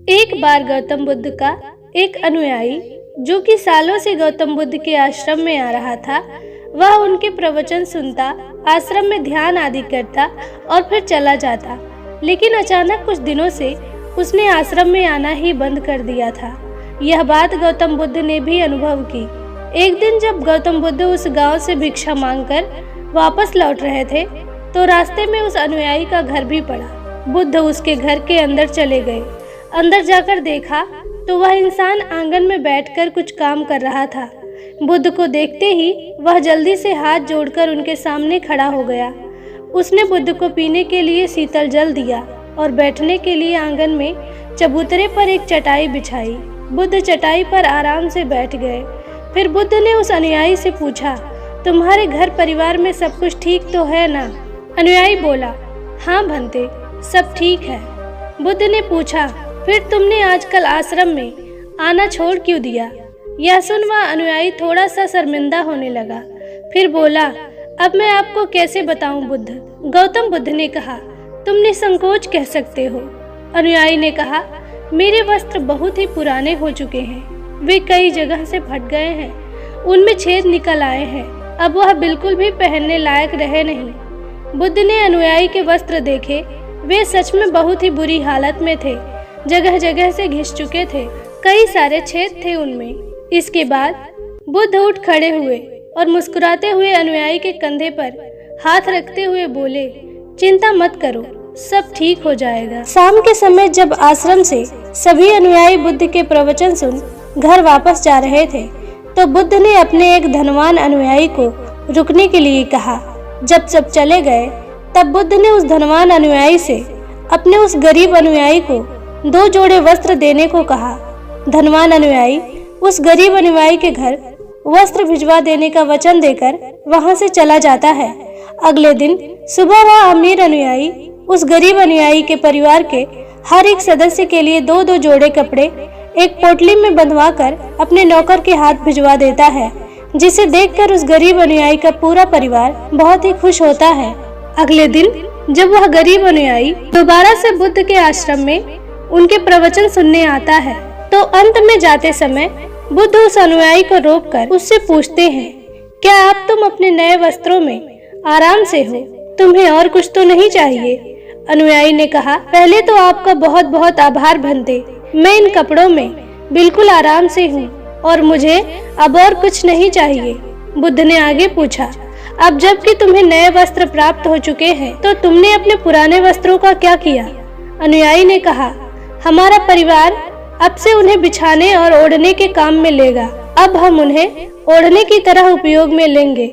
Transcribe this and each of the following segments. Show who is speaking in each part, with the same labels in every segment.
Speaker 1: एक बार गौतम बुद्ध का एक अनुयायी जो कि सालों से गौतम बुद्ध के आश्रम में आ रहा था, वह उनके प्रवचन सुनता, आश्रम में ध्यान आदि करता और फिर चला जाता। लेकिन अचानक कुछ दिनों से उसने आश्रम में आना ही बंद कर दिया था। यह बात गौतम बुद्ध ने भी अनुभव की। एक दिन जब गौतम बुद्ध उस गांव से भिक्षा मांगकर वापस लौट रहे थे, तो रास्ते में उस अनुयायी का घर भी पड़ा। बुद्ध उसके घर के अंदर चले गए। अंदर जाकर देखा तो वह इंसान आंगन में बैठकर कुछ काम कर रहा था। बुद्ध को देखते ही वह जल्दी से हाथ जोड़कर उनके सामने खड़ा हो गया। उसने बुद्ध को पीने के लिए शीतल जल दिया और बैठने के लिए आंगन में चबूतरे पर एक चटाई बिछाई। बुद्ध चटाई पर आराम से बैठ गए। फिर बुद्ध ने उस अनुयायी से पूछा, तुम्हारे घर परिवार में सब कुछ ठीक तो है ना? अनुयायी बोला, हाँ भंते, सब ठीक है। बुद्ध ने पूछा, फिर तुमने आजकल आश्रम में आना छोड़ क्यों दिया? यह सुन वह अनुयायी थोड़ा सा शर्मिंदा होने लगा। फिर बोला, अब मैं आपको कैसे बताऊं बुद्ध? गौतम बुद्ध ने कहा, तुम निसंकोच कह सकते हो। अनुयायी ने कहा, मेरे वस्त्र बहुत ही पुराने हो चुके हैं, वे कई जगह से फट गए हैं, उनमें छेद निकल आए हैं, अब वह बिल्कुल भी पहनने लायक रहे नहीं। बुद्ध ने अनुयायी के वस्त्र देखे, वे सच में बहुत ही बुरी हालत में थे, जगह जगह से घिस चुके थे, कई सारे छेद थे उनमें। इसके बाद बुद्ध उठ खड़े हुए और मुस्कुराते हुए अनुयायी के कंधे पर हाथ रखते हुए बोले, चिंता मत करो, सब ठीक हो जाएगा। शाम के समय जब आश्रम से सभी अनुयायी बुद्ध के प्रवचन सुन घर वापस जा रहे थे, तो बुद्ध ने अपने एक धनवान अनुयायी को रुकने के लिए कहा। जब सब चले गए, तब बुद्ध ने उस धनवान अनुयायी से अपने उस गरीब अनुयायी को 2 जोड़े वस्त्र देने को कहा। धनवान अनुयायी उस गरीब अनुयायी के घर वस्त्र भिजवा देने का वचन देकर वहां से चला जाता है। अगले दिन सुबह वह अमीर अनुयायी उस गरीब अनुयायी के परिवार के हर एक सदस्य के लिए 2-2 जोड़े कपड़े एक पोटली में बंधवाकर अपने नौकर के हाथ भिजवा देता है, जिसे देखकर उस गरीब अनुयायी का पूरा परिवार बहुत ही खुश होता है। अगले दिन जब वह गरीब अनुयायी दोबारा से बुद्ध के आश्रम में उनके प्रवचन सुनने आता है, तो अंत में जाते समय बुद्ध उस अनुयायी को रोककर उससे पूछते हैं, क्या आप तुम अपने नए वस्त्रों में आराम से हो? तुम्हें और कुछ तो नहीं चाहिए? अनुयायी ने कहा, पहले तो आपका बहुत बहुत आभार भंते, मैं इन कपड़ों में बिल्कुल आराम से हूँ और मुझे अब और कुछ नहीं चाहिए। बुद्ध ने आगे पूछा, अब जबकि तुम्हें नए वस्त्र प्राप्त हो चुके हैं, तो तुमने अपने पुराने वस्त्रों का क्या किया? अनुयायी ने कहा, हमारा परिवार अब से उन्हें बिछाने और ओढ़ने के काम में लेगा, अब हम उन्हें ओढ़ने की तरह उपयोग में लेंगे।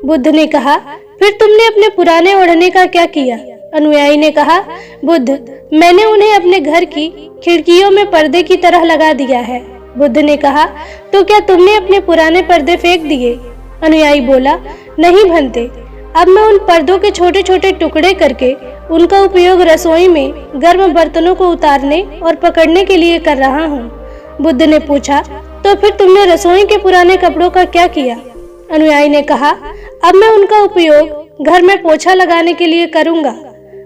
Speaker 1: बुद्ध ने कहा, फिर तुमने अपने पुराने ओढ़ने का क्या किया? अनुयायी ने कहा, बुद्ध, मैंने उन्हें अपने घर की खिड़कियों में पर्दे की तरह लगा दिया है। बुद्ध ने कहा, तो क्या तुमने अपने पुराने पर्दे फेंक दिए? अनुयायी बोला, नहीं भंते, अब मैं उन पर्दों के छोटे छोटे टुकड़े करके उनका उपयोग रसोई में गर्म बर्तनों को उतारने और पकड़ने के लिए कर रहा हूँ। बुद्ध ने पूछा, तो फिर तुमने रसोई के पुराने कपड़ों का क्या किया? अनुयायी ने कहा, अब मैं उनका उपयोग घर में पोछा लगाने के लिए करूँगा।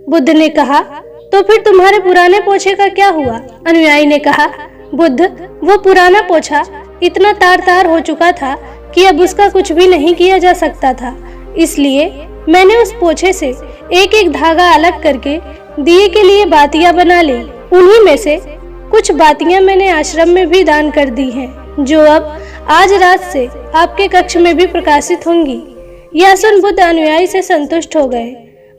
Speaker 1: बुद्ध ने कहा, तो फिर तुम्हारे पुराने पोछे का क्या हुआ? अनुयायी ने कहा, बुद्ध, वो पुराना पोछा इतना तार हो चुका था कि अब उसका कुछ भी नहीं किया जा सकता था, इसलिए मैंने उस पोछे से एक एक धागा अलग करके दिए के लिए बातियां बना ली। उन्हीं में से कुछ बातियां मैंने आश्रम में भी दान कर दी हैं, जो अब आज रात से आपके कक्ष में भी प्रकाशित होंगी। यह सुन बुद्ध अनुयायी से संतुष्ट हो गए।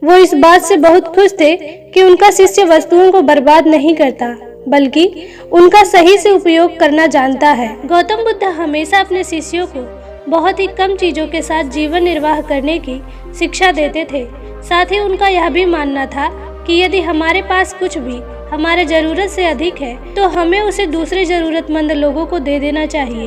Speaker 1: वो इस बात से बहुत खुश थे कि उनका शिष्य वस्तुओं को बर्बाद नहीं करता, बल्कि उनका सही से उपयोग करना जानता है। गौतम बुद्ध हमेशा अपने शिष्यों को बहुत ही कम चीजों के साथ जीवन निर्वाह करने की शिक्षा देते थे। साथ ही उनका यह भी मानना था कि यदि हमारे पास कुछ भी हमारे जरूरत से अधिक है, तो हमें उसे दूसरे जरूरतमंद लोगों को दे देना चाहिए।